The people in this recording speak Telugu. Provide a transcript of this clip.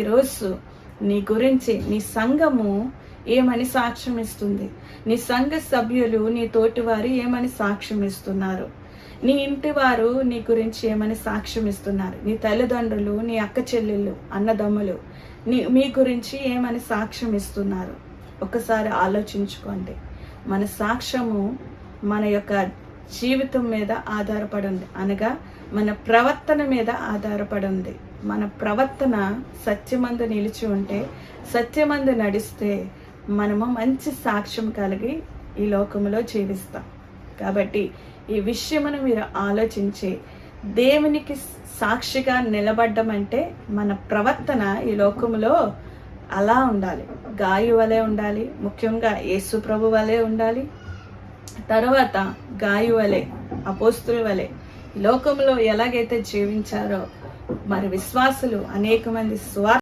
ఈరోజు నీ గురించి నీ సంఘము ఏమని సాక్ష్యం ఇస్తుంది? నీ సంఘ సభ్యులు, నీ తోటివారు ఏమని సాక్ష్యం ఇస్తున్నారు? నీ ఇంటి వారు నీ గురించి ఏమని సాక్ష్యం ఇస్తున్నారు? నీ తల్లిదండ్రులు, నీ అక్క చెల్లెళ్ళు, అన్నదమ్ములు మీ గురించి ఏమని సాక్ష్యం ఇస్తున్నారు? ఒకసారి ఆలోచించుకోండి. మన సాక్ష్యము మన యొక్క జీవితం మీద ఆధారపడి ఉంది, అనగా మన ప్రవర్తన మీద ఆధారపడి ఉంది. మన ప్రవర్తన సత్యమందు నిలిచి ఉంటే, సత్యమందు నడిస్తే మనము మంచి సాక్ష్యం కలిగి ఈ లోకంలో జీవిస్తాం. కాబట్టి ఈ విషయమును మీరు ఆలోచించి దేవునికి సాక్షిగా నిలబడ్డం అంటే మన ప్రవర్తన ఈ లోకంలో అలా ఉండాలి. గాయు వలె ఉండాలి, ముఖ్యంగా యేసు ప్రభు వలె ఉండాలి. తర్వాత గాయు వలె, అపోస్తుల వలె లోకంలో ఎలాగైతే జీవించారో మరి విశ్వాసులు అనేక మంది